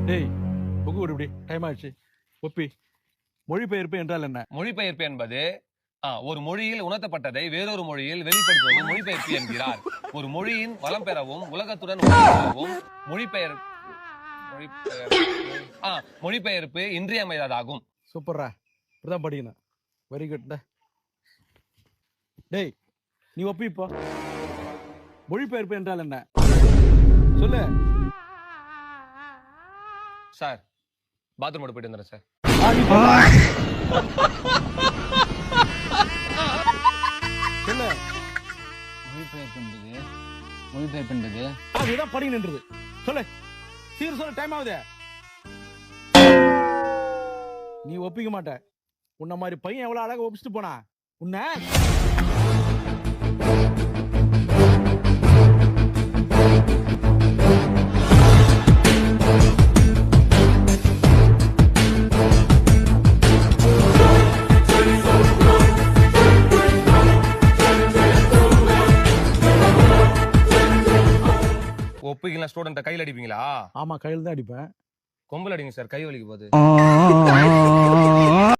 டேய் புக்கு விடு இப்படி டைம் ஆயிடுச்சு. ஒப்பி. மொழிபெயர்ப்பு என்றால் என்ன? மொழிபெயர்ப்பு என்பது ஒரு மொழியில் உணர்த்தப்பட்டதை வேறொரு மொழியில் வெளிப்படுத்துவது மொழிபெயர்ப்பு என்கிறார். ஒரு மொழியின் வளம் பெறவும் உலகத்துடன் மொழிபெயர்ப்பு இன்றியமையாததாகும். சூப்பர்ரா, இப்படிதான் படிக்கணும். Very good. டேய் நீ ஒப்பி. இப்போ மொழிபெயர்ப்பு என்றால் என்ன சொல்லு. சார் பாத்ரூம் போயிட்டு வந்துடுறேன் சார். சொல்லு. மொழிபெயர்ப்பு என்பது அதுதான் படிக்கணுன்றது. சொல்லு சீர் சொல்லு, டைம் ஆகுது. நீ ஒப்பிக்க மாட்ட. உன்ன மாதிரி பையன் எவ்வளவு அழகா ஒப்பிச்சுட்டு போனா உன்ன. ஒப்பிக்கலாம் ஸ்டூடெண்ட்டை கையில் அடிப்பீங்களா? ஆமா, கையில் தான் அடிப்பேன். கொம்பல் அடிங்க சார், கை வலிக்கு போகுது.